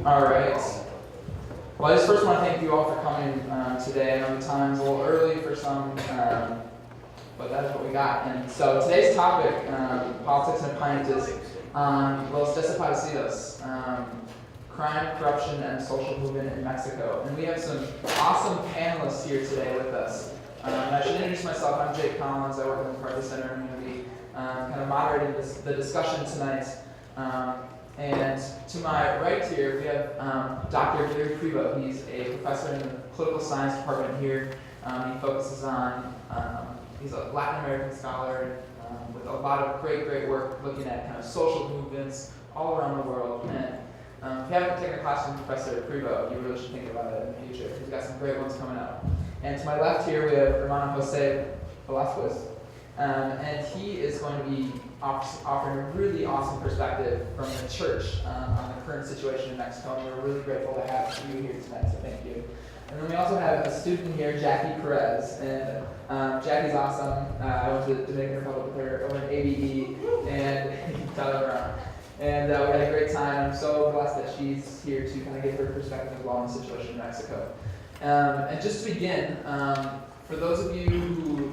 All right. Well, I just first want to thank you all for coming today. I know the time's a little early for some, but that's what we got. And so today's topic, politics and Pint, is on Los Desaparecidos, crime, corruption, and social movement in Mexico. And we have some awesome panelists here today with us. I should introduce myself. I'm Jake Collins. I work at the McCarthy Center. I'm going to be kind of moderating the discussion tonight. And to my right here, we have Dr. Gary Prevost. He's a professor in the political science department here. He focuses on, he's a Latin American scholar with a lot of great work looking at kind of social movements all around the world. And if you haven't taken a class from Professor Prevost, you really should think about it in the future. He's got some great ones coming up. And to my left here, we have Hermano Jose Velasquez. And he is going to be offering a really awesome perspective from the church on the current situation in Mexico. And we're really grateful to have you here tonight, so thank you. And then we also have a student here, Jackie Perez. And Jackie's awesome. I went to the Dominican Republic with her over in ABE, and you can tell her around. And we had a great time. I'm so blessed that she's here to kind of give her perspective as well on the situation in Mexico. And just to begin, for those of you who,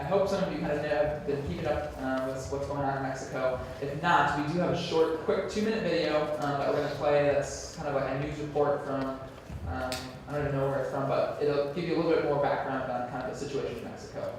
I hope some of you kind of have been keeping up with what's going on in Mexico. If not, we do have a short, quick 2-minute video that we're going to play that's kind of like a news report from, I don't even know where it's from, but it'll give you a little bit more background on kind of the situation in Mexico.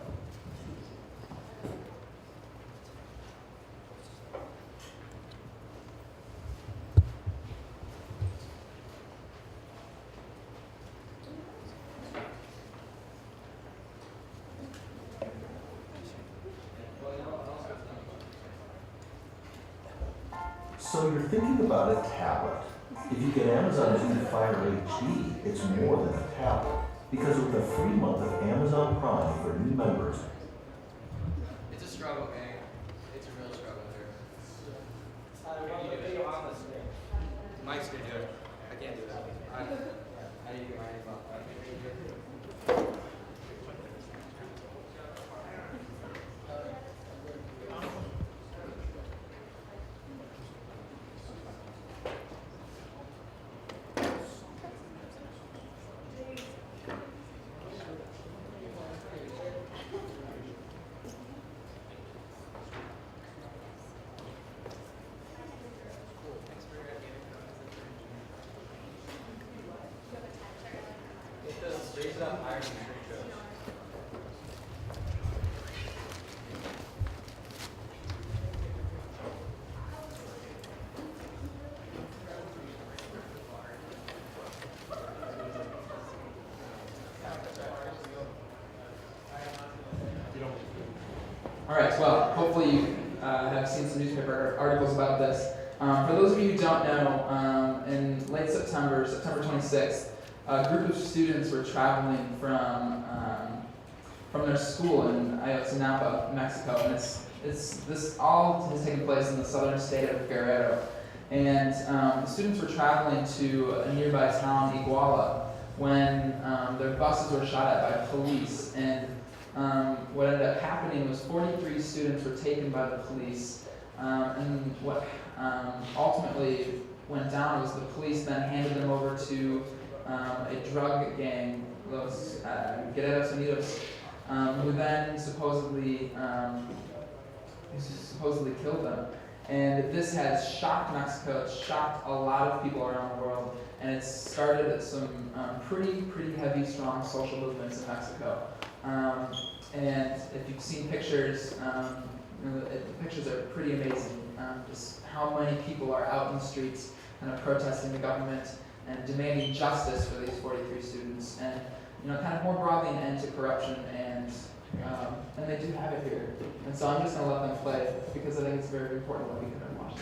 So you're thinking about a tablet. If you get Amazon's Fire HD, it's more than a tablet. Because with a free month of Amazon Prime for new members. It's a struggle, gang. It's a real struggle here. Mike's gonna do it. I can't do that. I need to get my hands off. Raise it up higher than the tree goes. All right, well, hopefully you have seen some newspaper articles about this. For those of you who don't know, in late September 26th, a group of students were traveling from their school in Ayotzinapa, Mexico, and this all has taken place in the southern state of Guerrero. And the students were traveling to a nearby town, Iguala, when their buses were shot at by police. And what ended up happening was 43 students were taken by the police. And what ultimately went down was the police then handed them over to a drug gang, Los Guerreros Unidos, who then supposedly killed them. And this has shocked Mexico. It's shocked a lot of people around the world, and it's started some pretty heavy, strong social movements in Mexico. And if you've seen pictures, the pictures are pretty amazing. Just how many people are out in the streets kind of protesting the government and demanding justice for these 43 students, and kind of more broadly an end to corruption, and they do have it here. And so I'm just going to let them play it because I think it's very important that we can watch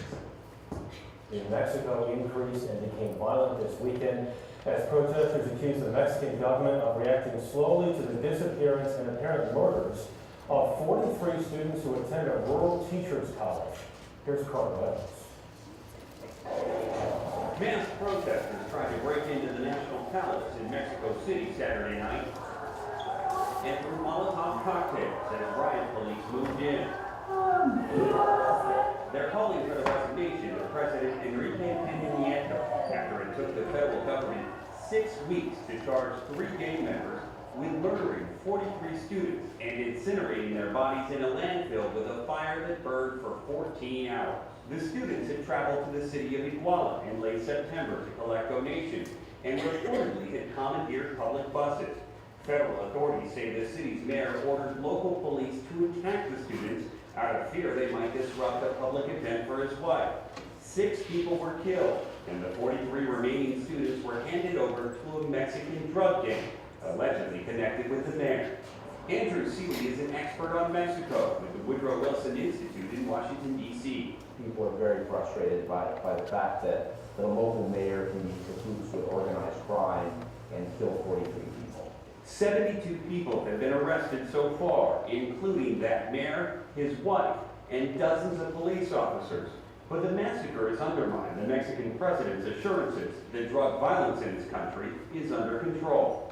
this. In Mexico increased and became violent this weekend as protesters accused the Mexican government of reacting slowly to the disappearance and apparent murders of 43 students who attend a rural teachers college. Here's Carter Evans. Mass protesters tried to break into the National Palace in Mexico City Saturday night and threw Molotov cocktails as riot police moved in. They're calling for the resignation of President Enrique Peña Nieto after it took the federal government 6 weeks to charge 3 gang members with murdering 43 students and incinerating their bodies in a landfill with a fire that burned for 14 hours. The students had traveled to the city of Iguala in late September to collect donations and reportedly had commandeered public buses. Federal authorities say the city's mayor ordered local police to attack the students out of fear they might disrupt a public event for his wife. 6 people were killed, and the 43 remaining students were handed over to a Mexican drug gang, allegedly connected with the mayor. Andrew Seeley is an expert on Mexico with the Woodrow Wilson Institute in Washington, D.C. People are very frustrated by the fact that the local mayor can be cahoots with organized crime and kill 43 people. 72 people have been arrested so far, including that mayor, his wife, and dozens of police officers. But the massacre has undermined the Mexican president's assurances that drug violence in his country is under control.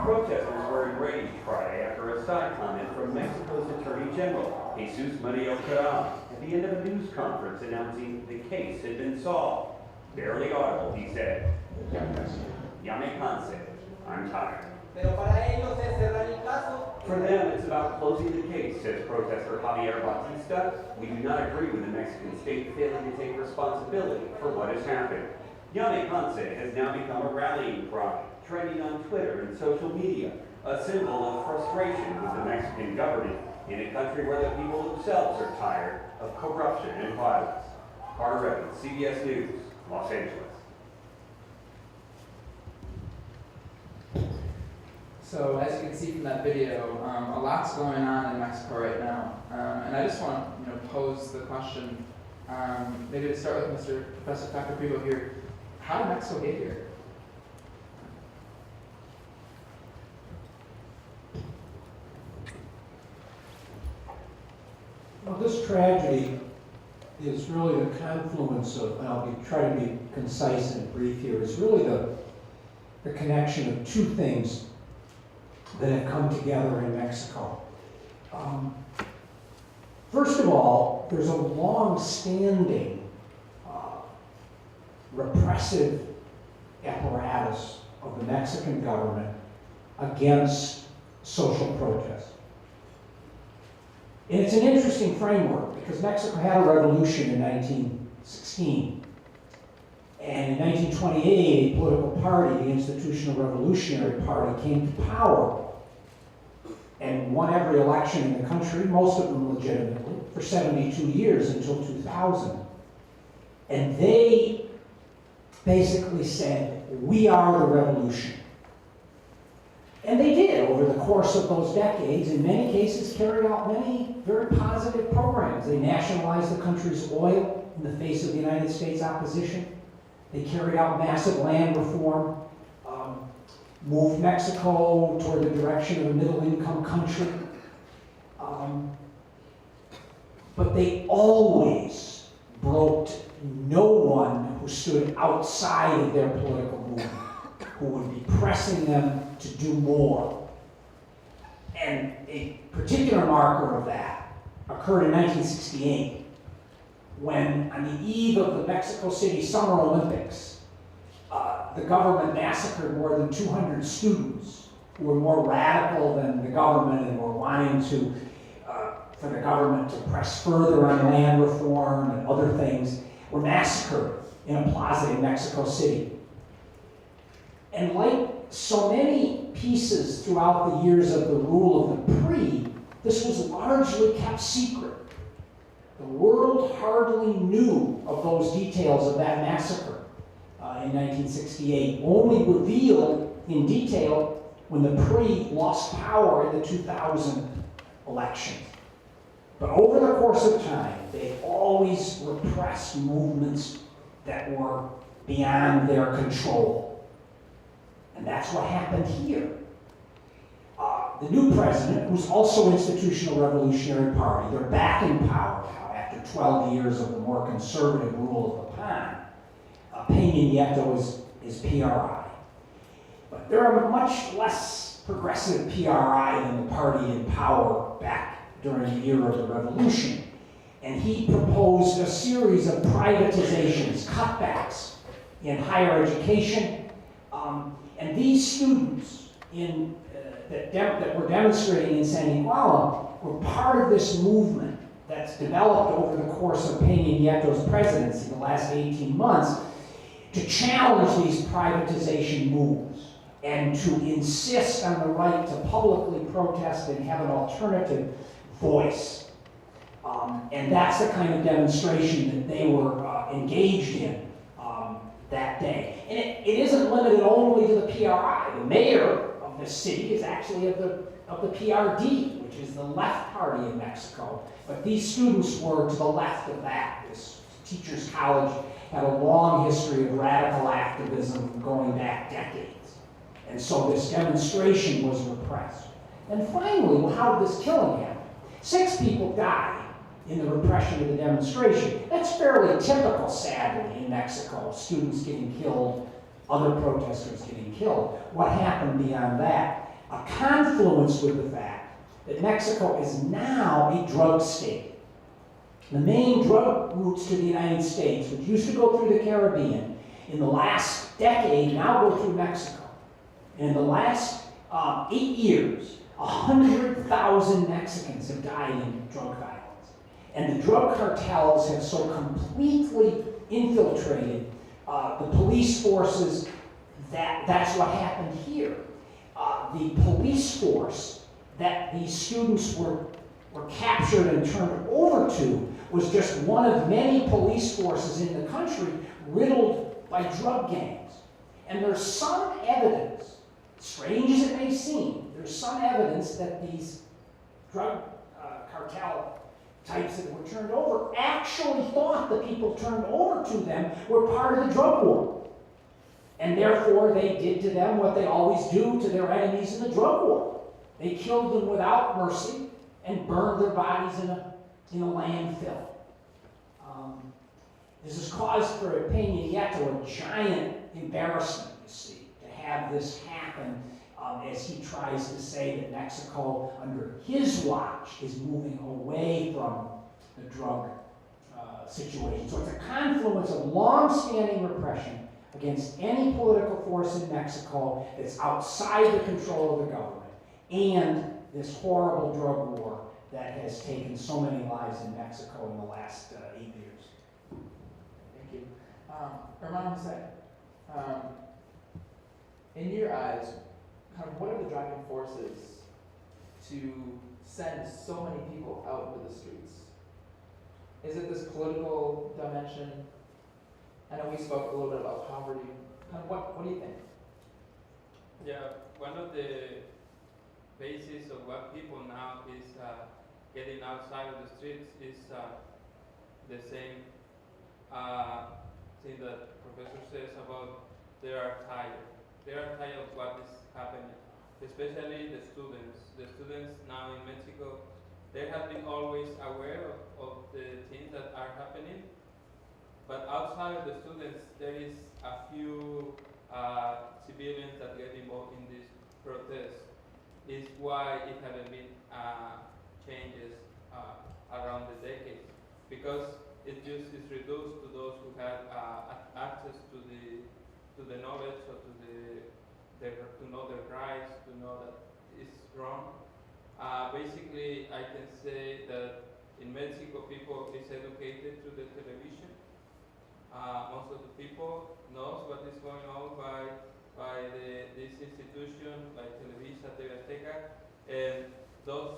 Protesters were enraged Friday after a side comment from Mexico's Attorney General, Jesus Maria Corral, at the end of a news conference announcing the case had been solved. Barely audible, he said, "Ya me cansé. I'm tired." For them, it's about closing the case, says protester Javier Batista. "We do not agree with the Mexican state failing to take responsibility for what has happened." Ya me cansé has now become a rallying cry, trending on Twitter and social media, a symbol of frustration with the Mexican government in a country where the people themselves are tired of corruption and violence. Carter Evans, CBS News, Los Angeles. So as you can see from that video, a lot's going on in Mexico right now, and I just want to pose the question. Maybe to start with Professor Tacapigo here. How did Mexico get here? Well, this tragedy is really the confluence of, and I'll try to be concise and brief here, is really the connection of 2 things that have come together in Mexico. First of all, there's a long-standing repressive apparatus of the Mexican government against social protest. And it's an interesting framework because Mexico had a revolution in 1916. And in 1928, a political party, the Institutional Revolutionary Party, came to power and won every election in the country, most of them legitimately, for 72 years until 2000. And they basically said, "We are the revolution." And they did, over the course of those decades, in many cases carried out many very positive programs. They nationalized the country's oil in the face of the United States opposition. They carried out massive land reform, moved Mexico toward the direction of a middle-income country. But they always broke no one who stood outside of their political movement, who would be pressing them to do more. And a particular marker of that occurred in 1968, when, on the eve of the Mexico City Summer Olympics, the government massacred more than 200 students who were more radical than the government and were wanting to, for the government to press further on land reform and other things, were massacred in a plaza in Mexico City. And like so many pieces throughout the years of the rule of the PRI, this was largely kept secret. The world hardly knew of those details of that massacre in 1968, only revealed in detail when the PRI lost power in the 2000 election. But over the course of time, they always repressed movements that were beyond their control. And that's what happened here. The new president, who's also Institutional Revolutionary Party, they're back in power now after 12 years of the more conservative rule of the PAN. Peña Nieto is PRI. But they're a much less progressive PRI than the party in power back during the era of the revolution. And he proposed a series of privatizations, cutbacks in higher education. And these students that were demonstrating in San Iguala were part of this movement that's developed over the course of Peña Nieto's presidency, the last 18 months, to challenge these privatization moves and to insist on the right to publicly protest and have an alternative voice. And that's the kind of demonstration that they were engaged in that day. And it isn't limited only to the PRI. The mayor of this city is actually of the PRD, which is the left party in Mexico. But these students were to the left of that. This teachers' college had a long history of radical activism going back decades. And so this demonstration was repressed. And finally, well, how did this killing happen? 6 people died in the repression of the demonstration. That's fairly typical, sadly, in Mexico. Students getting killed, other protesters getting killed. What happened beyond that? A confluence with the fact that Mexico is now a drug state. The main drug routes to the United States, which used to go through the Caribbean, in the last decade now go through Mexico. And in the last 8 years, 100,000 Mexicans have died in drug violence. And the drug cartels have so completely infiltrated the police forces that's what happened here. The police force that these students were captured and turned over to was just one of many police forces in the country riddled by drug gangs. And there's some evidence, strange as it may seem, there's some evidence that these drug cartel types that were turned over actually thought the people turned over to them were part of the drug war. And therefore they did to them what they always do to their enemies in the drug war. They killed them without mercy and burned their bodies in a landfill. This has caused for Peña Nieto a giant embarrassment, you see, to have this happen as he tries to say that Mexico, under his watch, is moving away from the drug situation. So it's a confluence of long-standing repression against any political force in Mexico that's outside the control of the government, and this horrible drug war that has taken so many lives in Mexico in the last 8 years. Thank you. Herman Jose, in your eyes, kind of what are the driving forces to send so many people out into the streets? Is it this political dimension? I know we spoke a little bit about poverty. Kind of what do you think? Yeah, one of the basis of what people now is getting outside of the streets is the same thing that Professor says about they are tired. They are tired of what is happening, especially the students. The students now in Mexico, they have been always aware of the things that are happening, but outside of the students, there is a few civilians that get involved in this protest. Is why it hasn't been changes around the decades, because it just is reduced to those who have access to the knowledge or to know their rights, to know that it's wrong. Basically, I can say that in Mexico, people is educated through the television. Most of the people knows what is going on by this institution, like Televisa, TV Azteca, and those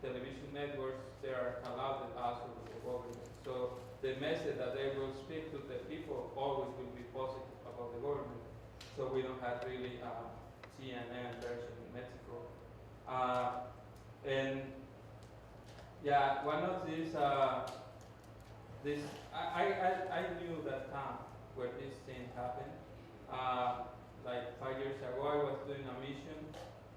television networks, they are allowed also with the government. So the message that they will speak to the people always will be positive about the government. So we don't have really CNN version in Mexico. And yeah, one of these, I knew that time where this thing happened. Like 5 years ago, I was doing a mission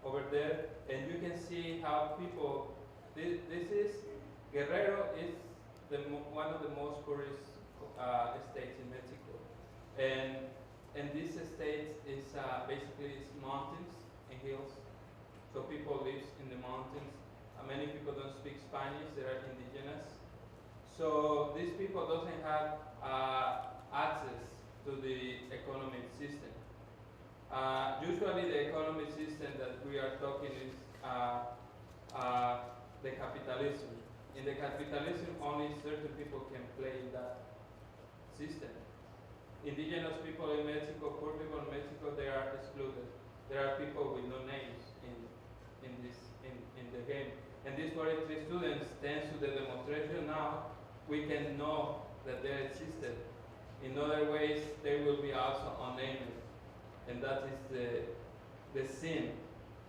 over there, and you can see how people, this is, Guerrero is one of the most poorest states in Mexico. And this state is basically it's mountains and hills. So people live in the mountains, Many people don't speak Spanish, they are indigenous. So these people doesn't have access to the economic system. Usually the economic system that we are talking is the capitalism. In the capitalism, only certain people can play in that system. Indigenous people in Mexico, poor people in Mexico, they are excluded. There are people with no names in the game. And these 43 students, thanks to the demonstration now, we can know that they existed. In other ways, they will be also unnamed. And that is the sin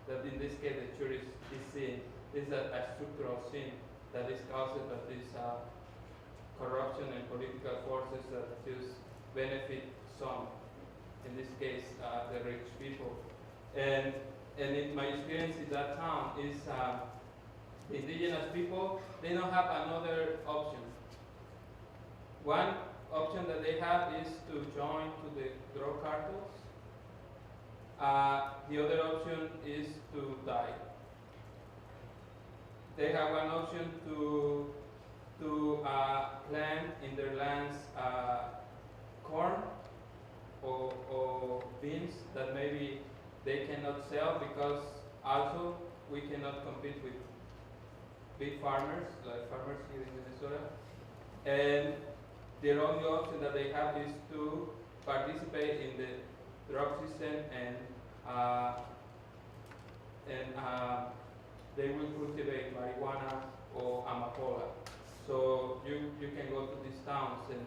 that in this case the church is seeing. Is a structural sin that is caused by this corruption and political forces that just benefit some, in this case the rich people. And in my experience in that town is the indigenous people, they don't have another option. One option that they have is to join to the drug cartels. The other option is to die. They have one option to plant in their lands corn or beans that maybe they cannot sell because also we cannot compete with big farmers, like farmers here in Venezuela. And the only option that they have is to participate in the drug system and they will cultivate marijuana or amapola. So you can go to these towns and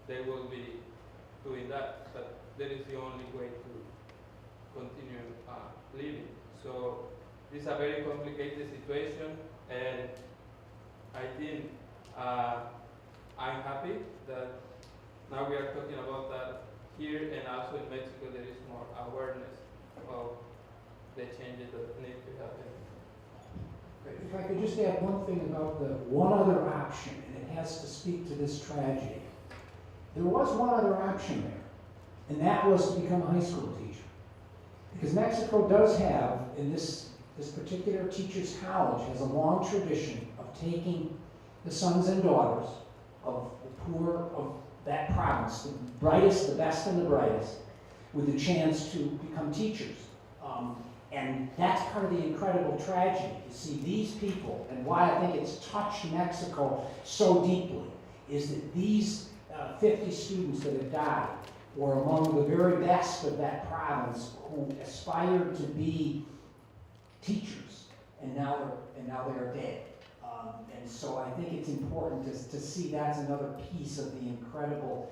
they will be doing that, but that is the only way to continue living. So this is a very complicated situation, and I think I'm happy that now we are talking about that here, and also in Mexico there is more awareness of the changes that need to happen. If I could just add one thing about the one other option, and it has to speak to this tragedy. There was one other option there, and that was to become a high school teacher. Because Mexico does have, in this particular teacher's college, has a long tradition of taking the sons and daughters of the poor of that province, the brightest, the best and the brightest, with the chance to become teachers. And that's part of the incredible tragedy. You see, these people, and why I think it's touched Mexico so deeply, is that these 50 students that have died were among the very best of that province who aspired to be teachers, and now they're dead. And so I think it's important to see that's another piece of the incredible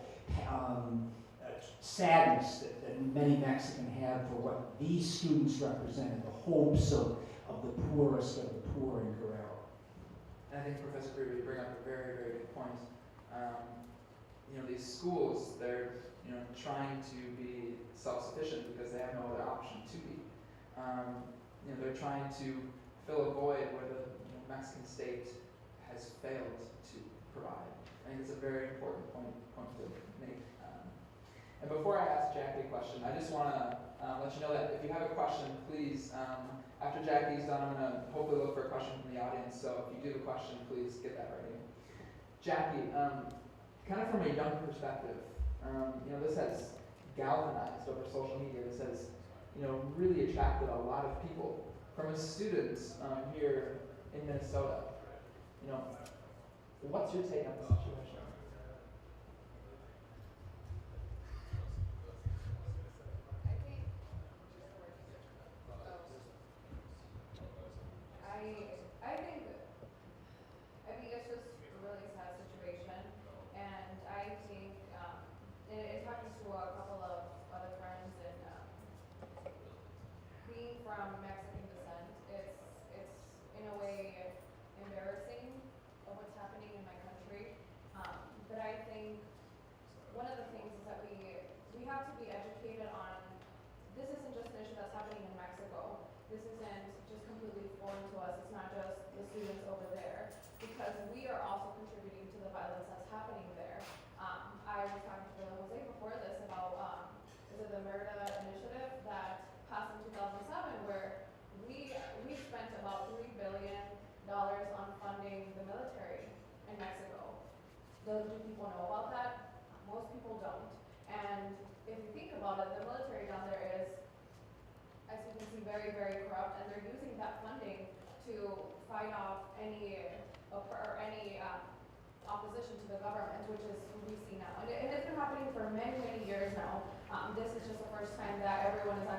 sadness that many Mexicans have for what these students represented, the hopes of the poorest of the poor in Guerrero. And I think Professor Gruber, you bring up a very, very good point. These schools, they're trying to be self-sufficient because they have no other option to be. They're trying to fill a void where the Mexican state has failed to provide. I think it's a very important point to make. And before I ask Jackie a question, I just want to let you know that if you have a question, please, after Jackie's done, I'm going to hopefully look for a question from the audience. So if you do have a question, please get that ready. Jackie, kind of from a young perspective, this has galvanized over social media. This has, really attracted a lot of people. From a student here in Minnesota, what's your take on the situation? I think it's just a really sad situation, and I think it happens to a couple of other friends, and being from Mexican descent, it's in a way embarrassing of what's happening in my country. But I think one of the things is that we have to be educated on this isn't just an issue that's happening in Mexico. This isn't just completely foreign to us. It's not just the students over there, because we are also contributing to the violence that's happening there. I was talking to Jose before this about is it the Merida initiative that passed in 2007, where we spent about $3 billion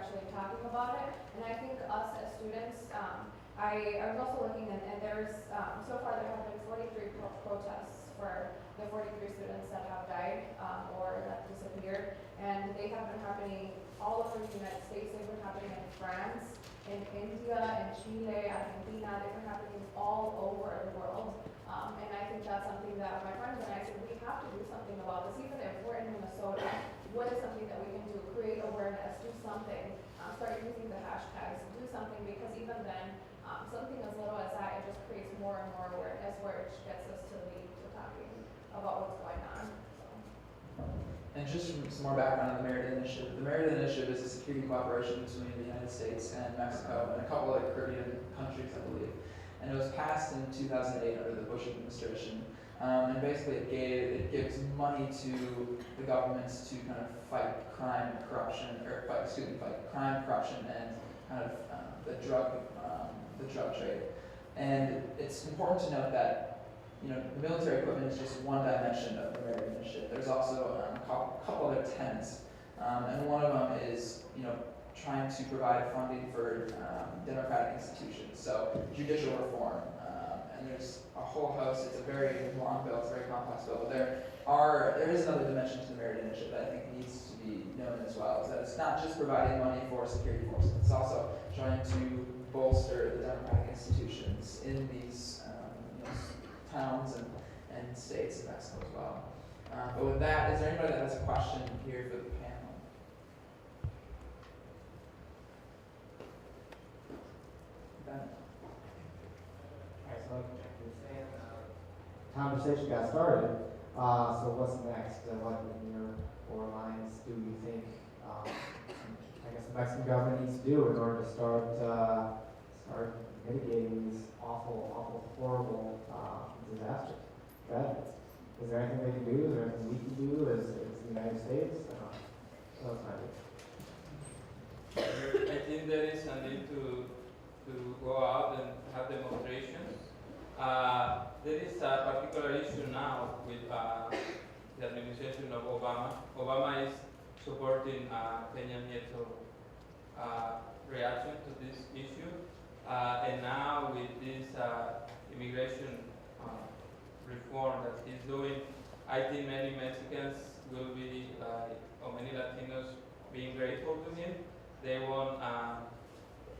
actually talking about it. And I think us as students, I was also looking and there's, so far there have been 43 protests for the 43 students that have died or that disappeared. And they have been happening all over the United States. They've been happening in France, in India, in Chile, Argentina. They've been happening all over the world. And I think that's something that my friends and I said, we have to do something about this. Even if we're in Minnesota, what is something that we can do? Create awareness, do something, start using the hashtags, do something, because even then, something as little as that, it just creates more and more awareness, where it gets us to lead to talking about what's going on. And just some more background on the Merit Initiative. The Merit Initiative is a security cooperation between the United States and Mexico and a couple of Caribbean countries, I believe. And it was passed in 2008 under the Bush administration. And basically it gives money to the governments to kind of fight crime and corruption, fight crime, corruption, and kind of the drug trade. And it's important to note that the military equipment is just one dimension of the Merit Initiative. There's also a couple other tenets, and one of them is trying to provide funding for democratic institutions, so judicial reform. And there's a whole host. It's a very long bill. It's a very complex bill. But there is another dimension to the Merit Initiative that I think needs to be known as well. Is that it's not just providing money for security forces. It's also trying to bolster the democratic institutions in these towns and states in Mexico as well. But with that, is there anybody that has a question here for the panel? Ben? Alright, so like you're saying, conversation got started. So what's next? What in your 4 lines do you think, I guess the Mexican government needs to do in order to start mitigating these awful, horrible disasters, tragedies? Is there anything they can do? Is there anything we can do as the United States? So that's my idea. I think there is a need to go out and have demonstrations. There is a particular issue now with the administration of Obama. Obama is supporting Peña Nieto reaction to this issue. And now with this immigration reform that he's doing, I think many Mexicans will be, or many Latinos, being grateful to him. They won't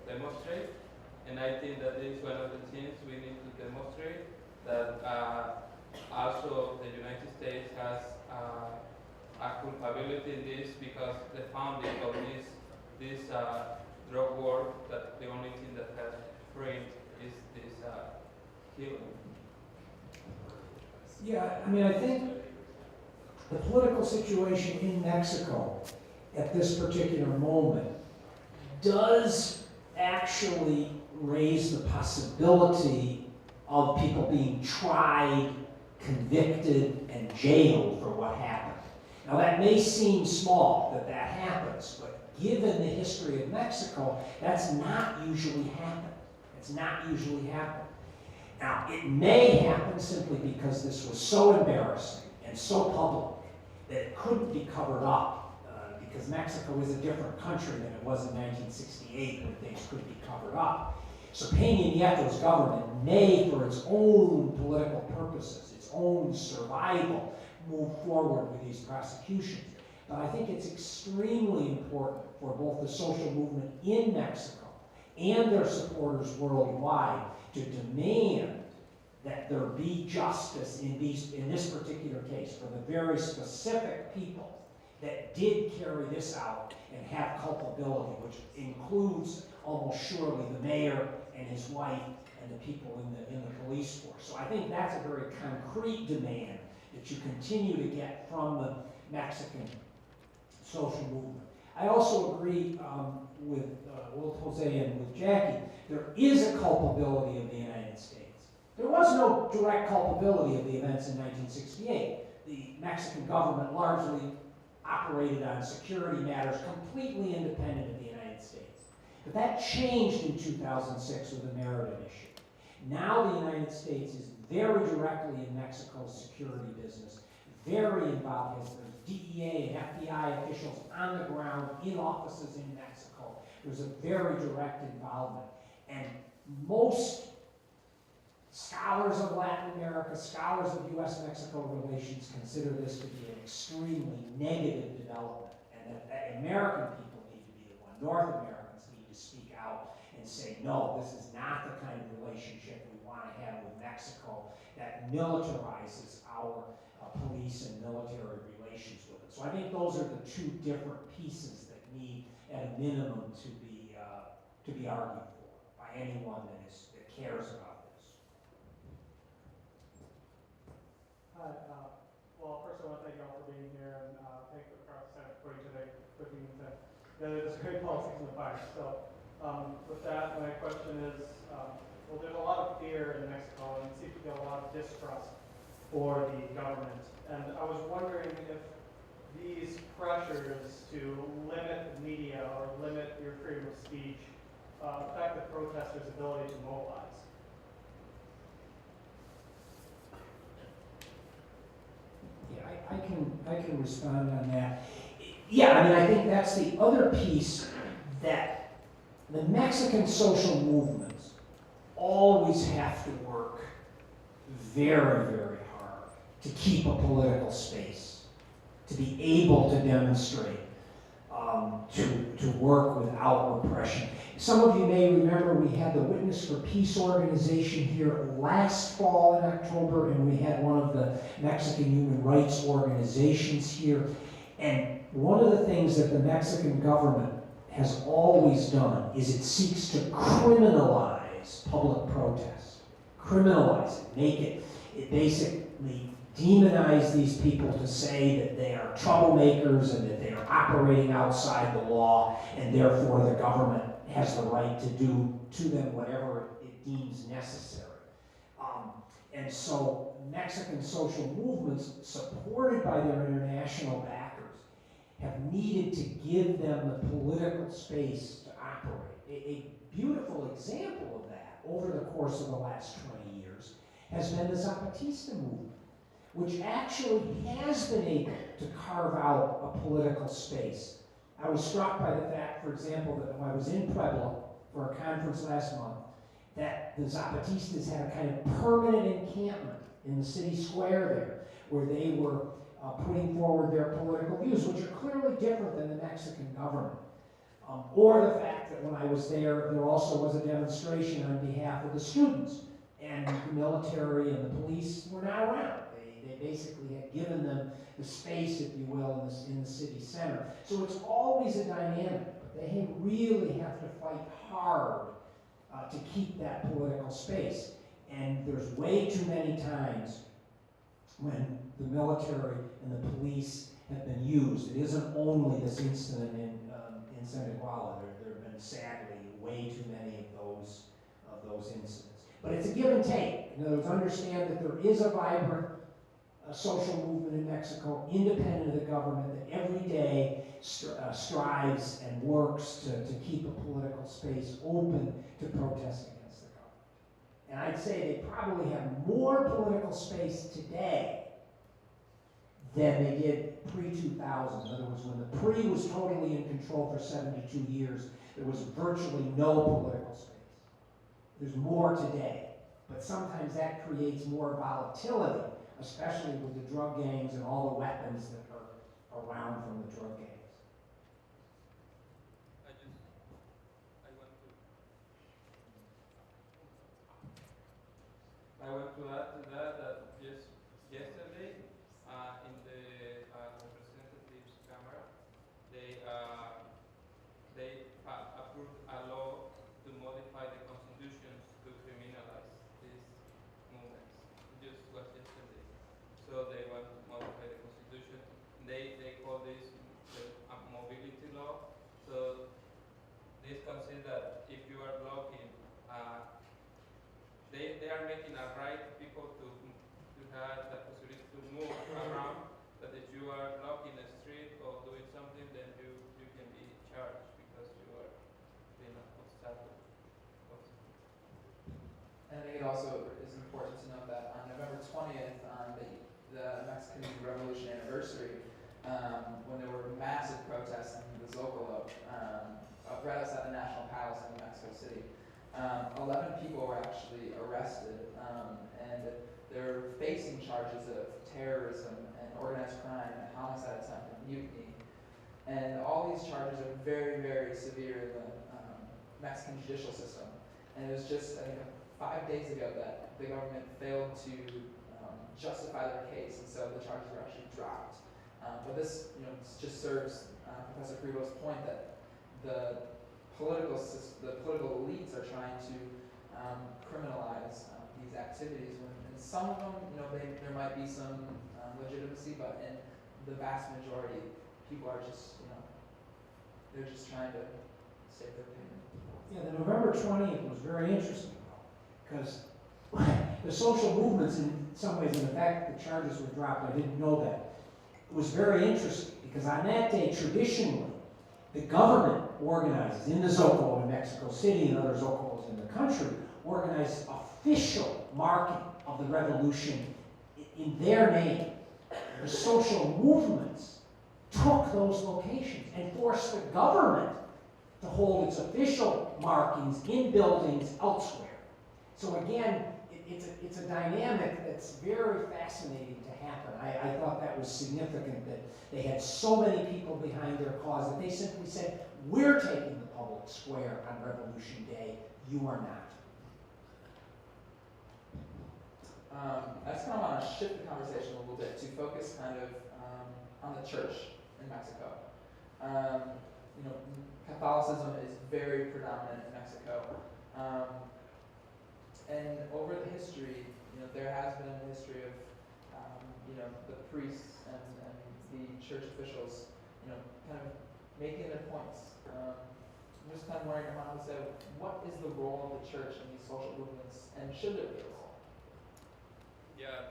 demonstrate, and I think that is one of the things we need to demonstrate, that also the United States has a culpability in this, because the founding of this drug war, that the only thing that has framed is this killing. Yeah, I mean, I think the political situation in Mexico at this particular moment does actually raise the possibility of people being tried, convicted, and jailed for what happened. Now, that may seem small that happens, but given the history of Mexico, that's not usually happened. It's not usually happened. Now, it may happen simply because this was so embarrassing and so public that it couldn't be covered up, because Mexico is a different country than it was in 1968 when things could be covered up. So Peña Nieto's government may, for its own political purposes, its own survival, move forward with these prosecutions. But I think it's extremely important for both the social movement in Mexico and their supporters worldwide to demand that there be justice in this particular case for the very specific people that did carry this out and have culpability, which includes almost surely the mayor and his wife and the people in the police force. So I think that's a very concrete demand that you continue to get from the Mexican social movement. I also agree with Jose and with Jackie. There is a culpability of the United States. There was no direct culpability of the events in 1968. The Mexican government largely operated on security matters completely independent of the United States. But that changed in 2006 with the Merit Initiative. Now the United States is very directly in Mexico's security business, very involved. There's DEA and FBI officials on the ground in offices in Mexico. There's a very direct involvement. And most scholars of Latin America, scholars of U.S.-Mexico relations consider this to be an extremely negative development, and that American people need to be the one. North Americans need to speak out and say, no, this is not the kind of relationship we want to have with Mexico that militarizes our police and military relations with it. So I think those are the two different pieces that need, at a minimum, to be argued for by anyone that cares about this. Hi. Well, first I want to thank you all for being here and thank the McCarthy Center for putting today, putting together this great politics in the fire. So with that, my question is, well, there's a lot of fear in Mexico and it seems to be a lot of distrust for the government. And I was wondering if these pressures to limit the media or limit your freedom of speech affect the protesters' ability to mobilize. Yeah, I can respond on that. Yeah, I mean, I think that's the other piece, that the Mexican social movements always have to work very, very hard to keep a political space, to be able to demonstrate, to work without repression. Some of you may remember we had the Witness for Peace organization here last fall in October, and we had one of the Mexican human rights organizations here. And one of the things that the Mexican government has always done is it seeks to criminalize public protest. Criminalize it, make it basically demonize these people to say that they are troublemakers and that they are operating outside the law, and therefore the government has the right to do to them whatever it deems necessary. And so Mexican social movements, supported by their international backers, have needed to give them the political space to operate. A beautiful example of that over the course of the last 20 years has been the Zapatista movement, which actually has been able to carve out a political space. I was struck by the fact, for example, that when I was in Puebla for a conference last month, that the Zapatistas had a kind of permanent encampment in the city square there, where they were putting forward their political views, which are clearly different than the Mexican government. Or the fact that when I was there, there also was a demonstration on behalf of the students, and the military and the police were not around. They basically had given them the space, if you will, in the city center. So it's always a dynamic, but they really have to fight hard to keep that political space. And there's way too many times when the military and the police have been used. It isn't only this incident in Santa Iguala. There have been, sadly, way too many of those incidents. But it's a give and take. In other words, understand that there is a vibrant social movement in Mexico, independent of the government, that every day strives and works to keep a political space open to protest against the government. And I'd say they probably have more political space today than they did pre-2000. In other words, when the PRI was totally in control for 72 years, there was virtually no political space. There's more today, but sometimes that creates more volatility, especially with the drug gangs and all the weapons that are around from the drug gangs. I want to add to that just yesterday in the representatives' camera, they approved a law to modify the constitution to criminalize these movements. It just was yesterday. So they want to modify the constitution. They call this a mobility law. So this considers that if you are blocking, they are making a right people to have the possibility to move around. But if you are blocking a street or doing something, then you can be charged because you are being an obstacle. And I think it also is important to note that on November 20th, the Mexican Revolutionary when there were massive protests in the Zocalo, right outside the National Palace in Mexico City. 11 people were actually arrested, and they're facing charges of terrorism and organized crime and homicide attempt and mutiny. And all these charges are very, very severe in the Mexican judicial system. And it was just, I think, 5 days ago that the government failed to justify their case, and so the charges were actually dropped. But this, just serves Professor Carrillo's point that the political elites are trying to criminalize these activities. When in some of them, there might be some legitimacy, but in the vast majority, people are just, they're just trying to save their opinion. Yeah, the November 20th was very interesting, because the social movements, in some ways, and the fact that the charges were dropped, I didn't know that. It was very interesting, because on that day, traditionally, the government organizes in the Zocalo in Mexico City and other Zocalos in the country, organized official marking of the revolution in their name. The social movements took those locations and forced the government to hold its official markings in buildings elsewhere. So again, it's a dynamic that's very fascinating to happen. I thought that was significant that they had so many people behind their cause that they simply said, we're taking the public square on Revolution Day, you are not. I just kind of want to shift the conversation a little bit to focus kind of on the church in Mexico. Catholicism is very predominant in Mexico. And over the history, there has been a history of, the priests and the church officials, kind of making their points. I'm just kind of wondering, Armando, say, what is the role of the church in these social movements, and should there be a role? Yeah,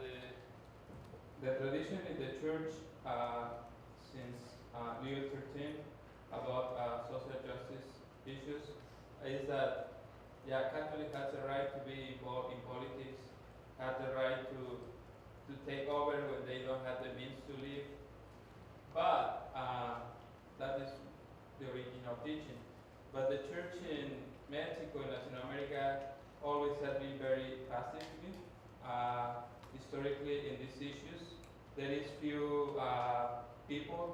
the tradition in the church since Leo XIII about social justice issues is that Catholic has the right to be involved in politics, have the right to take over when they don't have the means to live. But that is the original teaching. But the church in Mexico and Latin America always has been very passive historically in these issues. There is few people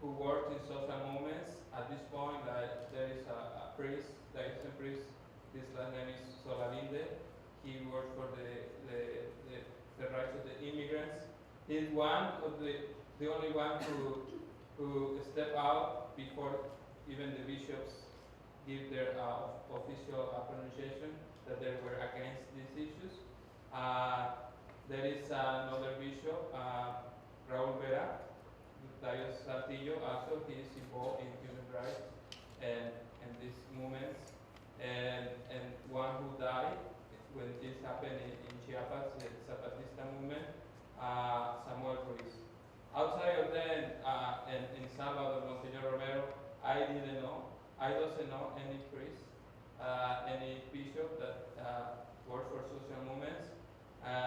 who work in social movements at this point. Like there is a priest, the Eastern priest, his last name is Solalinde. He works for the rights of the immigrants. He's one of the only one who step out before even the bishops give their official pronunciation that they were against these issues. There is another bishop, Raúl Vera, Dios Saltillo, also he is involved in human rights and these movements. And one who died when this happened in Chiapas, the Zapatista movement, Samuel Ruiz. Outside of them, and in Salvador, Monsignor Romero, I didn't know. I doesn't know any priest, any bishop that works for social movements.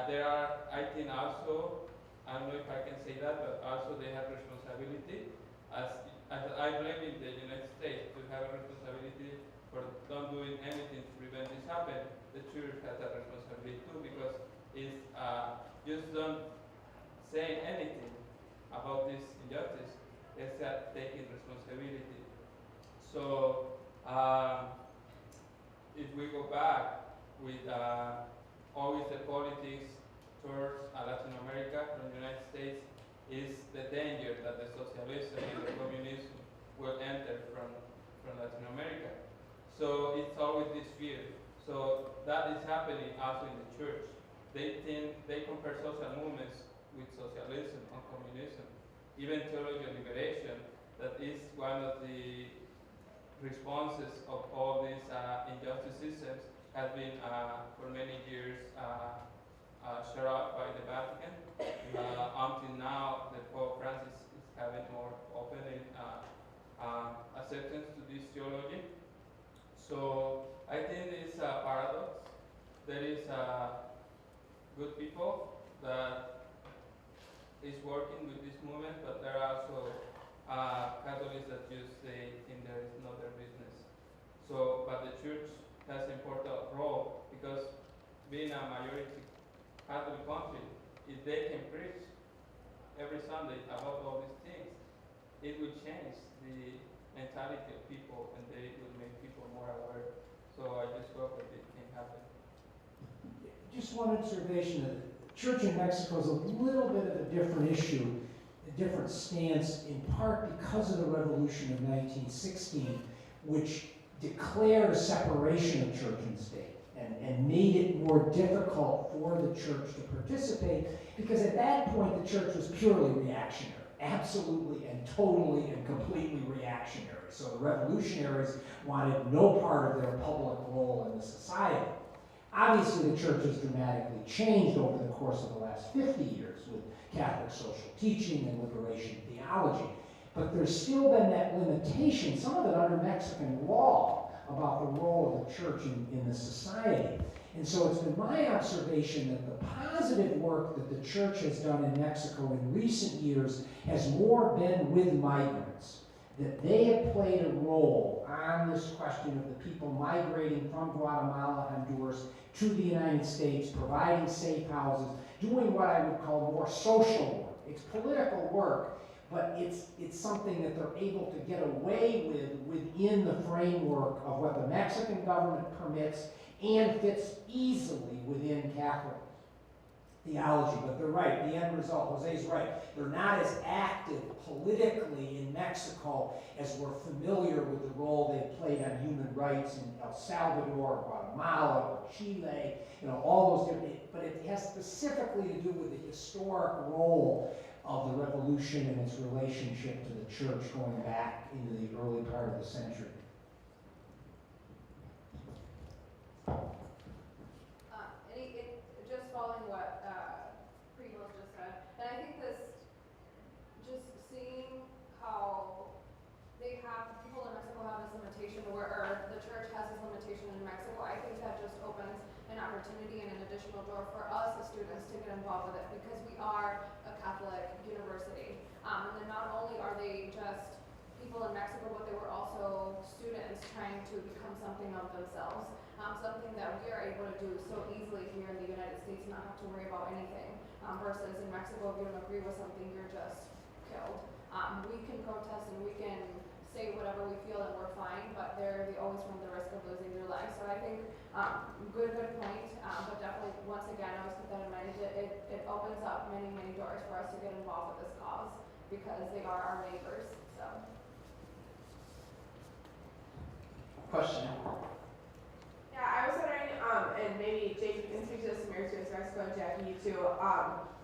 There are, I think also, I don't know if I can say that, but also they have responsibility. As I blame in the United States to have a responsibility for not doing anything to prevent this happen. The church has a responsibility too, because it's just don't say anything about this injustice, except taking responsibility. So if we go back with always the politics towards Latin America from the United States is the danger that the socialism and the communism will enter from Latin America. So it's always this fear. So that is happening also in the church. They compare social movements with socialism and communism. Even theological liberation, that is one of the responses of all these injustice systems, has been for many years shut out by the Vatican. Until now, the Pope Francis is having more open acceptance to this theology. So I think it's a paradox. There is good people that is working with this movement, but there are also Catholics that just say think there is not their business. So, but the church has an important role because being a majority Catholic country, if they can preach every Sunday about all these things, it will change the mentality of people and they will make people more aware. So I just hope that it can happen. Just one observation, the church in Mexico is a little bit of a different issue, a different stance, in part because of the revolution of 1916, which declared a separation of church and state and made it more difficult for the church to participate, because at that point the church was purely reactionary, absolutely and totally and completely reactionary. So the revolutionaries wanted no part of their public role in the society. Obviously, the church has dramatically changed over the course of the last 50 years with Catholic social teaching and liberation theology. But there's still been that limitation, some of it under Mexican law, about the role of the church in the society. And so it's been my observation that the positive work that the church has done in Mexico in recent years has more been with migrants, that they have played a role on this question of the people migrating from Guatemala, Honduras, to the United States, providing safe houses, doing what I would call more social work. It's political work, but it's something that they're able to get away with within the framework of what the Mexican government permits and fits easily within Catholic theology. But they're right, the end result, Jose's right, they're not as active politically in Mexico as we're familiar with the role they've played on human rights in El Salvador, Guatemala, or Chile, all those different, but it has specifically to do with the historic role of the revolution and its relationship to the church going back into the early part of the century. Just following what Primoz just said, and I think this, just seeing how people in Mexico have this limitation, or the church has this limitation in Mexico, I think that just opens an opportunity and an additional door for us as students to get involved with it, because we are a Catholic university. And then not only are they just people in Mexico, but they were also students trying to become something of themselves, something that we are able to do so easily here in the United States and not have to worry about anything, versus in Mexico, if you don't agree with something, you're just killed. We can protest and we can say whatever we feel and we're fine, but they always run the risk of losing their lives. So I think, good point, but definitely, once again, I always keep that in mind, it opens up many, many doors for us to get involved with this cause, because they are our neighbors, so. Question? Yeah, I was wondering, and maybe Jake, you can speak to this, Samir, too, Mexico, and Jackie, you too.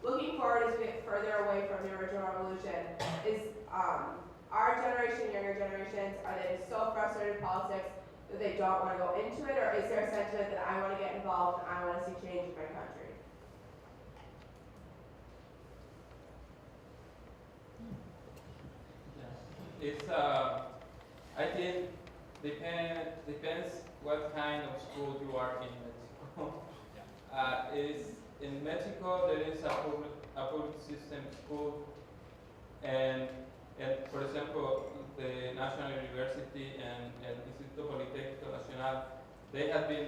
Looking forward as we get further away from the original revolution, is our generation, younger generations, are they so frustrated with politics that they don't want to go into it, or is there a sentiment that I want to get involved and I want to see change in my country? It's I think depends what kind of school you are in Mexico. In Mexico there is a public system school, and for example the National University and Instituto Politécnico Nacional, they have been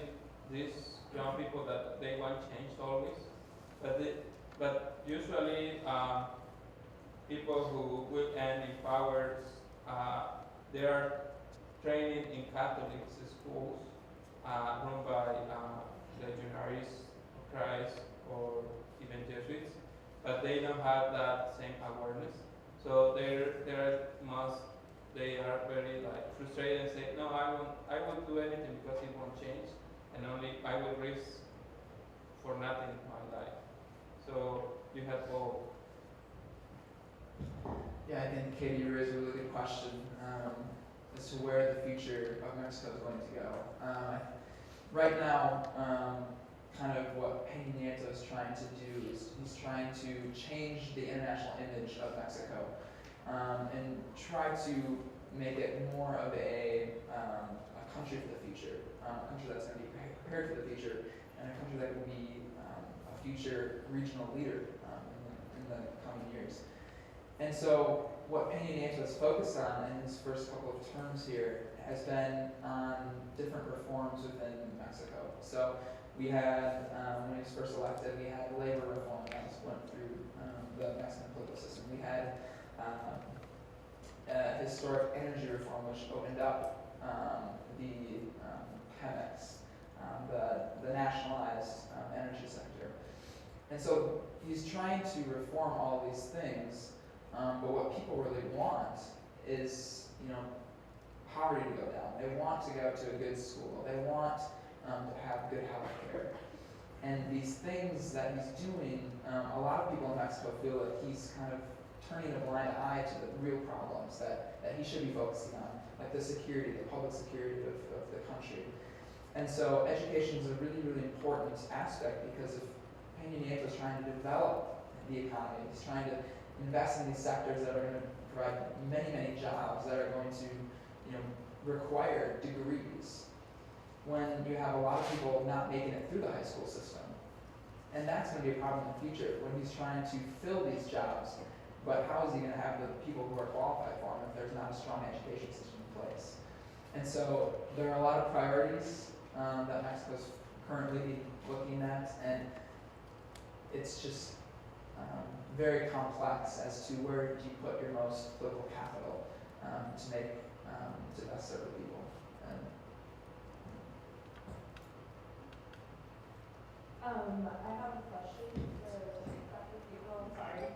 these young people that they want change always, but usually people who will end in powers, they are training in Catholic schools run by Legionaries of Christ or even Jesuits, but they don't have that same awareness. So they are very frustrated and say, no, I won't do anything because it won't change, and only I will risk for nothing in my life. So you have both. Yeah, I think Katie, you raised a really good question as to where the future of Mexico is going to go. Right now, kind of what Peña Nieto is trying to do is he's trying to change the international image of Mexico and try to make it more of a country for the future, a country that's going to be prepared for the future, and a country that will be a future regional leader in the coming years. And so what Peña Nieto has focused on in his first couple of terms here has been on different reforms within Mexico. So we had, when he was first elected, we had labor reform that went through the Mexican political system. We had historic energy reform, which opened up the Pemex, the nationalized energy sector. And so he's trying to reform all of these things, but what people really want is, poverty to go down. They want to go to a good school. They want to have good health care. And these things that he's doing, a lot of people in Mexico feel that he's kind of turning a blind eye to the real problems that he should be focusing on, like the security, the public security of the country. And so education is a really, really important aspect, because if Peña Nieto is trying to develop the economy, he's trying to invest in these sectors that are going to provide many, many jobs that are going to require degrees, when you have a lot of people not making it through the high school system. And that's going to be a problem in the future when he's trying to fill these jobs. But how is he going to have the people who are qualified for him if there's not a strong education system in place? And so there are a lot of priorities that Mexico's currently looking at, and it's just very complex as to where do you put your most political capital to make to best serve the people. I have a question for Dr. People. I'm sorry.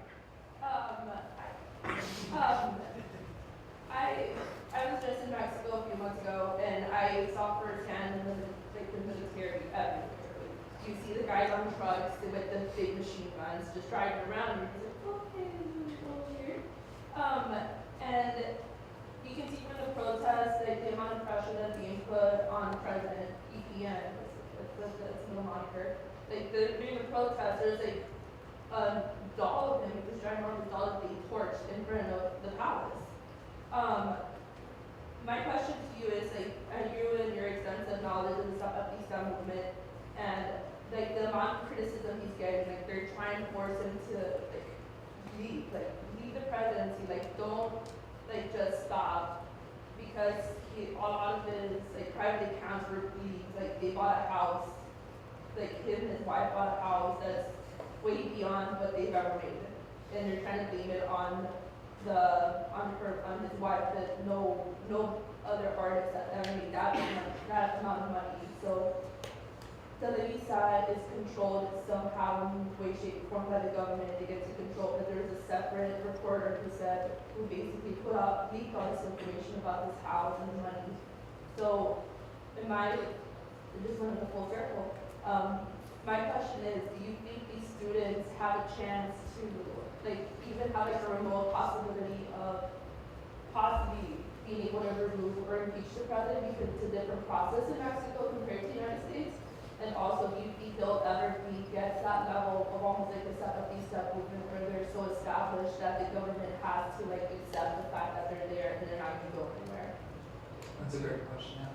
I was just in Mexico a few months ago, and I saw firsthand the military everywhere. You see the guys on trucks with the big machine guns just driving around, and you're like, okay, this is a little weird. And you can see from the protests, like, the amount of pressure that's being put on President EPN, that's no moniker. Like, during the protests, there's like a doll of him, this ginormous doll being torched in front of the palace. My question to you is, like, are you and your extensive knowledge of the Zapatista movement, and like the amount of criticism he's getting, like they're trying to force him to leave the presidency, like don't just stop, because a lot of his private accounts were leaked, like they bought a house, like him and his wife bought a house that's way beyond what they've ever made, and they're trying to blame it on his wife, that no other artist that ever made that amount of money. So Televisa is controlled somehow in way, shape, or form by the government. They get to control, but there's a separate reporter who basically leaked all this information about this house and the money. So, just went in the full circle. My question is, do you think these students have a chance to, even have a remote possibility of possibly being able to remove or impeach the president, because it's a different process in Mexico compared to the United States? And also, do you think they'll ever get to that level of almost like the Zapatista movement, where they're so established that the government has to accept the fact that they're there and they're not going to go anywhere? That's a great question.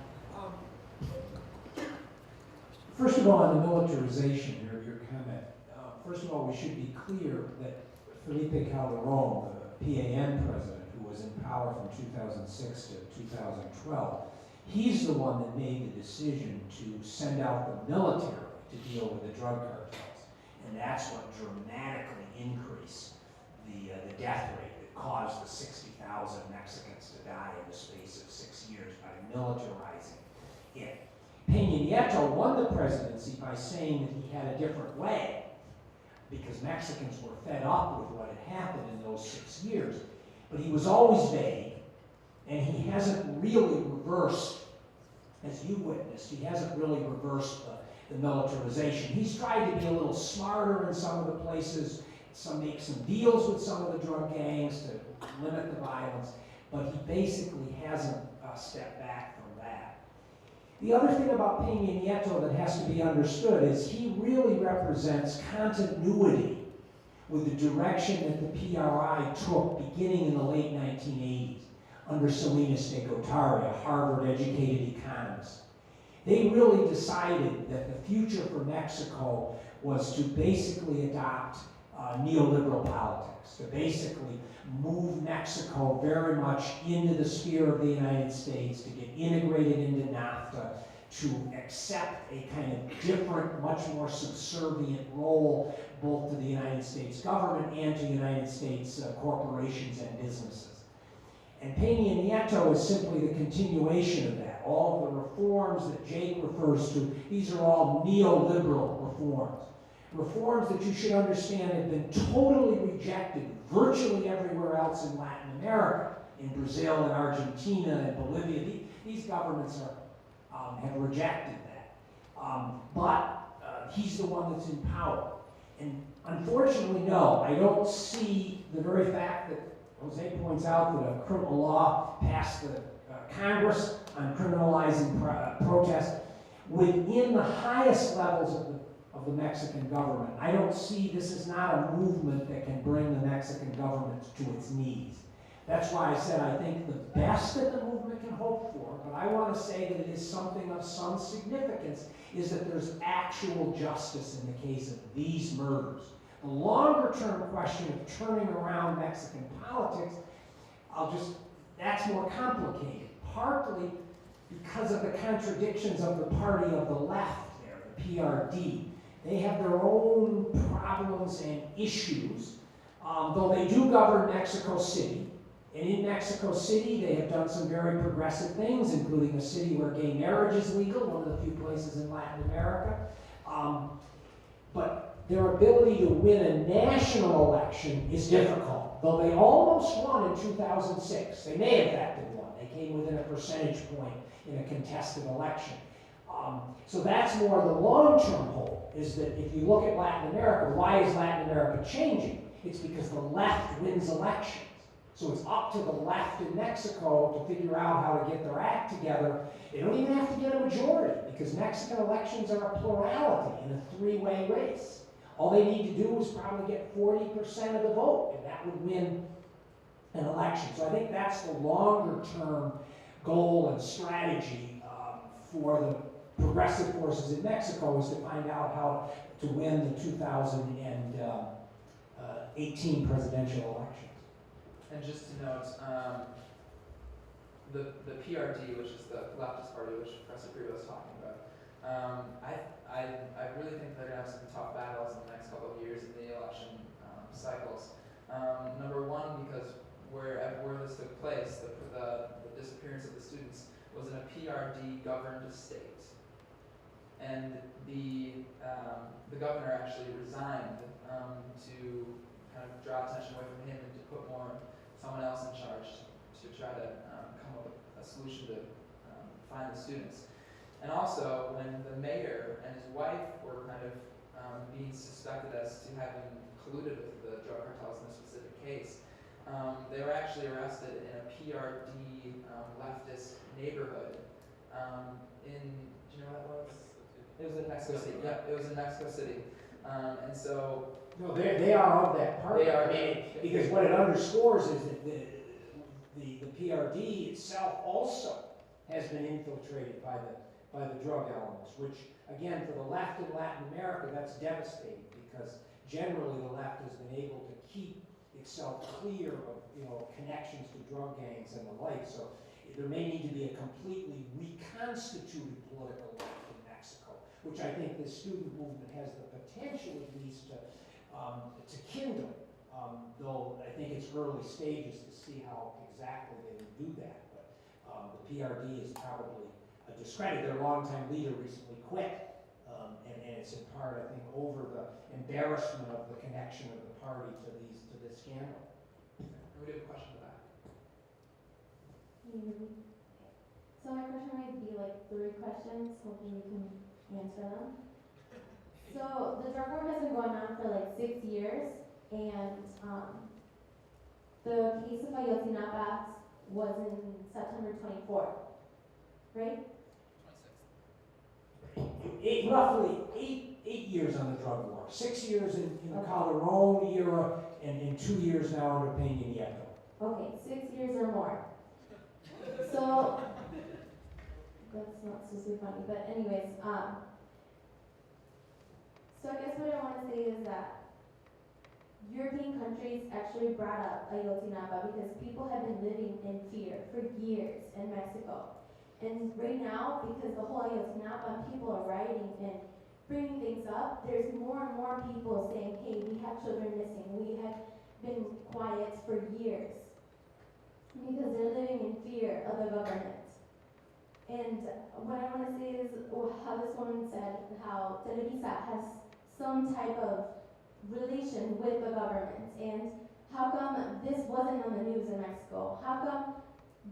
First of all, on the militarization, your comment. First of all, we should be clear that Felipe Calderon, the PAN president, who was in power from 2006 to 2012, he's the one that made the decision to send out the military to deal with the drug cartels. And that's what dramatically increased the death rate that caused the 60,000 Mexicans to die in the space of 6 years by militarizing it. Peña Nieto won the presidency by saying that he had a different way, because Mexicans were fed up with what had happened in those 6 years. But he was always vague, and he hasn't really reversed, as you witnessed, he hasn't really reversed the militarization. He's tried to be a little smarter in some of the places, make some deals with some of the drug gangs to limit the violence, but he basically hasn't stepped back from that. The other thing about Peña Nieto that has to be understood is he really represents continuity with the direction that the PRI took beginning in the late 1980s under Salinas de Gortari, a Harvard-educated economist. They really decided that the future for Mexico was to basically adopt neoliberal politics, to basically move Mexico very much into the sphere of the United States, to get integrated into NAFTA, to accept a kind of different, much more subservient role both to the United States government and to United States corporations and businesses. And Peña Nieto is simply the continuation of that. All of the reforms that Jake refers to, these are all neoliberal reforms. Reforms that you should understand have been totally rejected virtually everywhere else in Latin America, in Brazil and Argentina and Bolivia. These governments have rejected that. But he's the one that's in power. And unfortunately, no, I don't see the very fact that Jose points out that a criminal law passed the Congress on criminalizing protest within the highest levels of the Mexican government. I don't see, this is not a movement that can bring the Mexican government to its knees. That's why I said I think the best that the movement can hope for, but I want to say that it is something of some significance, is that there's actual justice in the case of these murders. The longer term question of turning around Mexican politics, that's more complicated, partly because of the contradictions of the party of the left there, the PRD. They have their own problems and issues, though they do govern Mexico City. And in Mexico City, they have done some very progressive things, including a city where gay marriage is legal, one of the few places in Latin America. But their ability to win a national election is difficult, though they almost won in 2006. They may have fact have won. They came within a percentage point in a contested election. So that's more the long-term hope, is that if you look at Latin America, why is Latin America changing? It's because the left wins elections. So it's up to the left in Mexico to figure out how to get their act together. They don't even have to get a majority, because Mexican elections are a plurality in a three-way race. All they need to do is probably get 40% of the vote, and that would win an election. So I think that's the longer-term goal and strategy for the progressive forces in Mexico, is to find out how to win the 2018 presidential elections. And just to note, the PRD, which is the leftist party, which Professor Priva was talking about, I really think they're going to have some tough battles in the next couple of years in the election cycles. Number one, because where this took place, the disappearance of the students was in a PRD governed state. And the governor actually resigned to kind of draw attention away from him and to put someone else in charge to try to come up with a solution to find the students. And also, when the mayor and his wife were kind of being suspected as to having colluded with the drug cartels in this specific case, they were actually arrested in a PRD leftist neighborhood do you know what that was? It was in Mexico City. Yep, it was in Mexico City. And so... No, they are of that party. They are. Because what it underscores is that the PRD itself also has been infiltrated by the drug elements, which, again, for the left in Latin America, that's devastating, because generally the left has been able to keep itself clear of connections to drug gangs and the like. So there may need to be a completely reconstituted political life in Mexico, which I think the student movement has the potential, at least, to kindle, though I think it's early stages to see how exactly they would do that. But the PRD is probably a discredit. Their longtime leader recently quit, and it's in part, I think, over the embarrassment of the connection of the party to this scandal. We have a question to that. Can you hear me? So my question might be like 3 questions, hopefully you can answer them. So the drug war has been going on for like 6 years, and the case of Ayotzinapa was in September 24th, right? Roughly eight years on the drug war. 6 years in the Calderon era, and 2 years now under Peña Nieto. Okay, 6 years or more. So that's not so funny, but anyways, so I guess what I want to say is that European countries actually brought up Ayotzinapa because people have been living in fear for years in Mexico. And right now, because the whole Ayotzinapa, people are rioting and bringing things up, there's more and more people saying, hey, we have children missing, we have been quiet for years. Because they're living in fear of the government. And what I want to say is how this woman said how Televisa has some type of relation with the government, and how come this wasn't on the news in Mexico? How come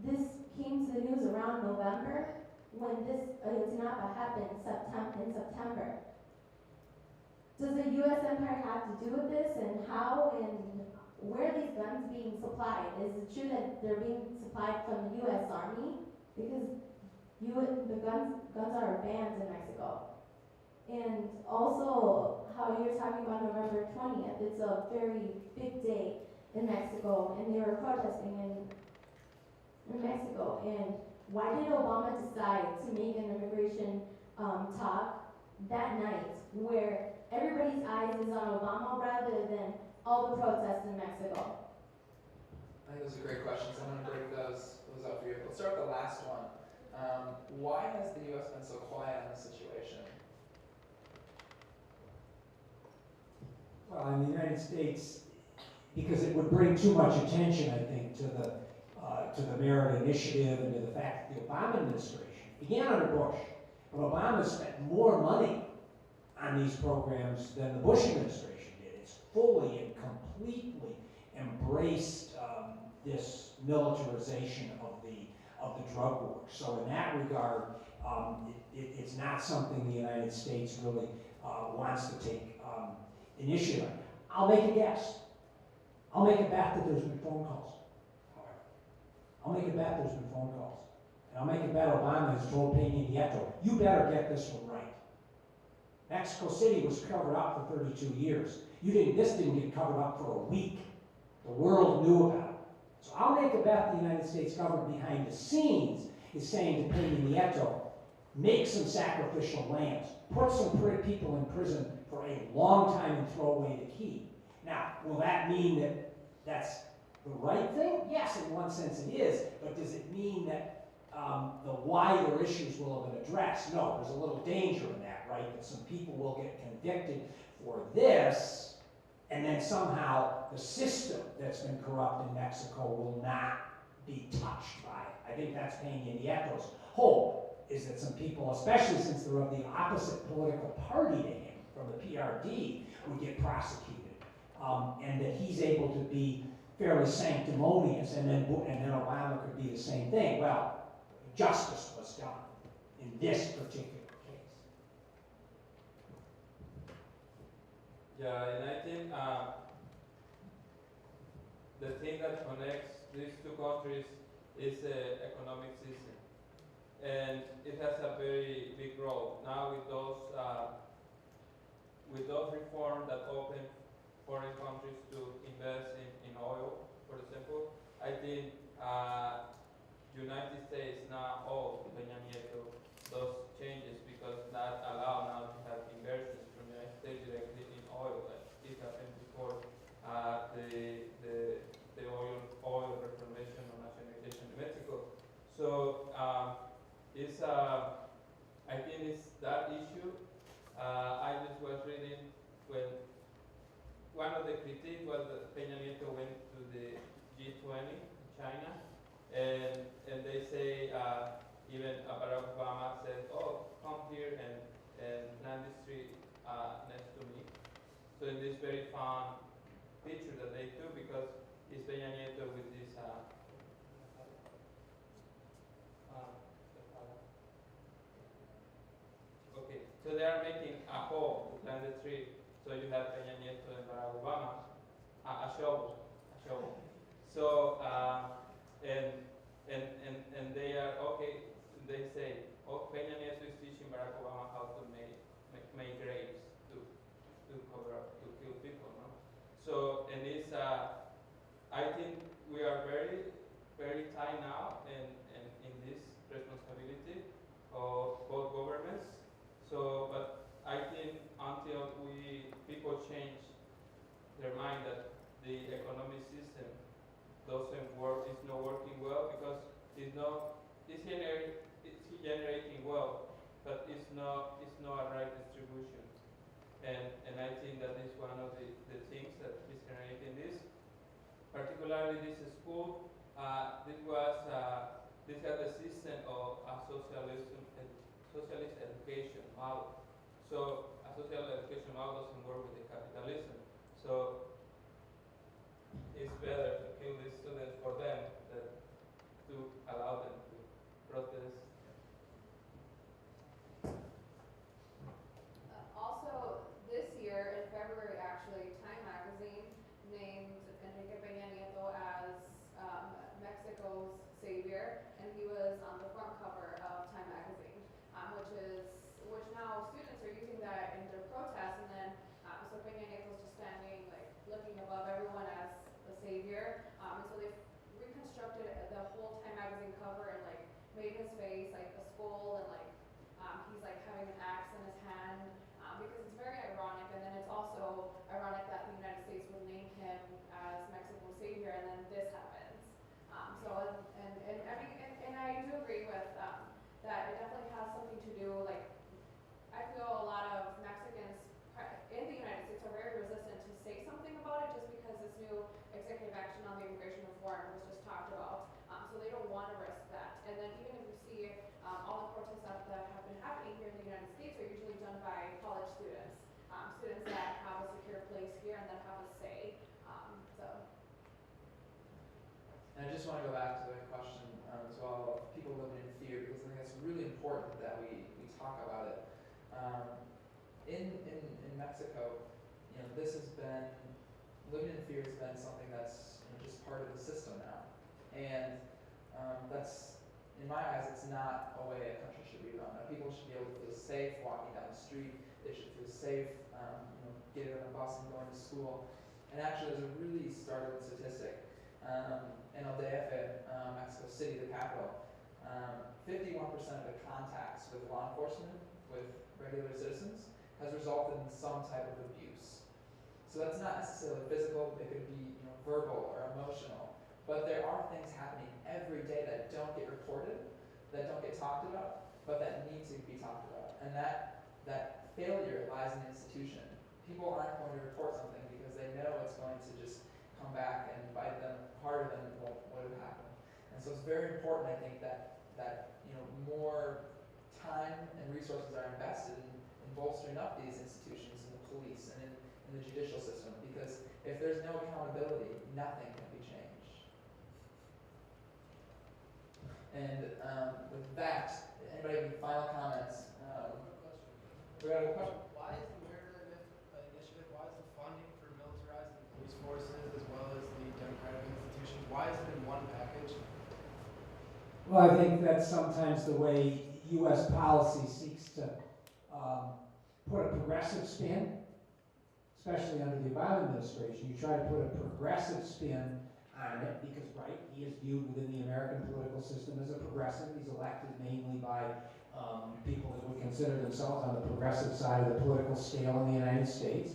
this came to the news around November when this Ayotzinapa happened in September? Does the U.S. empire have to do with this, and how and where are these guns being supplied? Is it true that they're being supplied from the U.S. Army? Because the guns are banned in Mexico. And also, how you're talking about November 20th, it's a very big day in Mexico, and they were protesting in Mexico. And why did Obama decide to make an immigration talk that night where everybody's eyes is on Obama rather than all the protests in Mexico? I think those are great questions. I'm going to break those up for you. Let's start with the last one. Why has the U.S. been so quiet on this situation? Well, in the United States, because it would bring too much attention, I think, to the Merit Initiative and to the fact that the Obama administration began under Bush, but Obama spent more money on these programs than the Bush administration did. It's fully and completely embraced this militarization of the drug war. So in that regard, it's not something the United States really wants to take initiative. I'll make a guess. I'll make a bet that there's been phone calls. I'll make a bet there's been phone calls. And I'll make a bet Obama has told Peña Nieto, you better get this one right. Mexico City was covered up for 32 years. This didn't get covered up for a week. The world knew about it. So I'll make a bet the United States government behind the scenes is saying to Peña Nieto, make some sacrificial lambs, put some people in prison for a long time and throw away the key. Now, will that mean that that's the right thing? Yes, in one sense it is, but does it mean that the wider issues will have been addressed? No, there's a little danger in that, right? That some people will get convicted for this, and then somehow the system that's been corrupt in Mexico will not be touched by it. I think that's Peña Nieto's hope, is that some people, especially since they're of the opposite political party to him, from the PRD, would get prosecuted. And that he's able to be fairly sanctimonious, and then Obama could be the same thing. Well, justice was done in this particular case. Yeah, and I think the thing that connects these two countries is the economic system. And it has a very big role. Now with those reforms that open foreign countries to invest in oil, for example, I think United States now owes Peña Nieto those changes because that allow now to have inversions from the United States directly in oil, like it happened before the oil reformation or nationalization in Mexico. So it's I think it's that issue. I just was reading when one of the critiques was that Peña Nieto went to the G20 in China, and they say even Barack Obama said, "Oh, come here and plant this tree next to me." So in this very fun picture that they took, because it's Peña Nieto with this. Okay, so they are making a hole to plant the tree. So you have Peña Nieto and Barack Obama, a shovel. So and they are okay. They say, oh, Peña Nieto is teaching Barack Obama how to make grapes to cover up, to kill people, no? So and it's I think we are very very tight now in this responsibility of both governments. So, but I think until people change their mind that making well, but it's not a right distribution. And I think that is one of the things that is generating this. Particularly this school, this had a system of a socialist education model. So a social education model doesn't work with the capitalism. So it's better to kill these students for them than to allow them to protest. Also, this year in February, actually, Time Magazine named Enrique Peña Nieto as Mexico's savior, and he was on the front cover of Time Magazine, which now students are using that in their protests, and then so Peña Nieto's just standing like looking above everyone as the savior, and so they've reconstructed the whole Time Magazine cover and like made his face like a skull, and like he's like having an axe in his hand, because it's very ironic, and then it's also ironic that the United States would name him as Mexico's savior, and then this happens. And I do agree with that it definitely has something to do, like, I feel a lot of Mexicans in the United States are very resistant to say something about it just because this new executive action on the immigration reform was just talked about. So they don't want to risk that. And then even if you see all the protests that have been happening here in the United States are usually done by college students, students that have a secure place here and that have a say. And I just want to go back to the question as well of people living in fear, because I think it's really important that we talk about it. In Mexico, this has been, living in fear has been something that's just part of the system now. And that's, in my eyes, it's not a way a country should be run. People should be able to feel safe walking down the street. They should feel safe, getting on a bus and going to school. And actually, there's a really startling statistic. In El DF, Mexico City, the capital, 51% of the contacts with law enforcement, with regular citizens, has resulted in some type of abuse. So that's not necessarily physical, it could be verbal or emotional, but there are things happening every day that don't get reported, that don't get talked about, but that need to be talked about. And that failure lies in the institution. People aren't going to report something because they know it's going to just come back and bite them harder than what would have happened. And so it's very important, I think, that more time and resources are invested in bolstering up these institutions in the police and in the judicial system, because if there's no accountability, nothing can be changed. And with that, anybody have any final comments? We got a question. Why is the Murder Initiative, why is the funding for militarizing the police forces as well as the democratic institutions, why is it in one package? Well, I think that's sometimes the way U.S. policy seeks to put a progressive spin, especially under the Obama administration. You try to put a progressive spin on it because, right, he is viewed within the American political system as a progressive. He's elected mainly by people that would consider themselves on the progressive side of the political scale in the United States.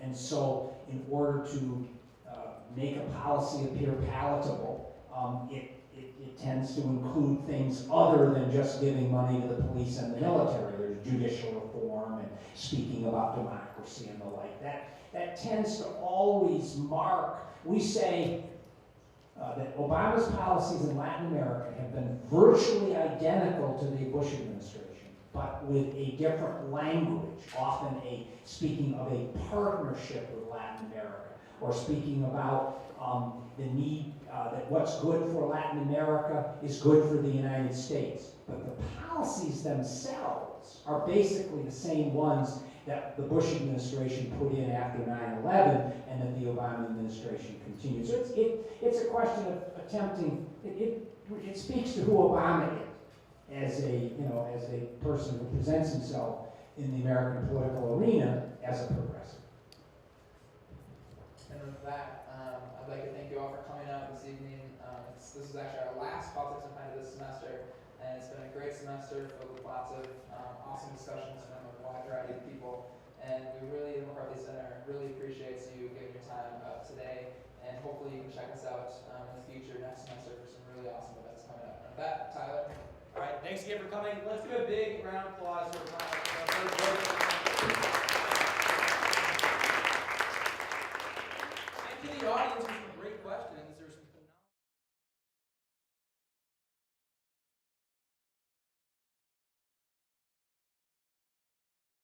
And so in order to make a policy appear palatable, it tends to include things other than just giving money to the police and the military. There's judicial reform and speaking about democracy and the like. That tends to always mark. We say that Obama's policies in Latin America have been virtually identical to the Bush administration, but with a different language, often speaking of a partnership with Latin America, or speaking about the need that what's good for Latin America is good for the United States. But the policies themselves are basically the same ones that the Bush administration put in after 9/11 and that the Obama administration continued. So it's a question of attempting, it speaks to who Obama is as a person who presents himself in the American political arena as a progressive. And with that, I'd like to thank you all for coming out this evening. This is actually our last Politics and Pint of this semester, and it's been a great semester filled with lots of awesome discussions from a wide variety of people. And we really, the McCarthy Center, really appreciates you giving your time today, and hopefully you can check us out in the future next semester for some really awesome events coming up. And with that, Tyler. All right, thanks again for coming. Let's give a big round of applause for our first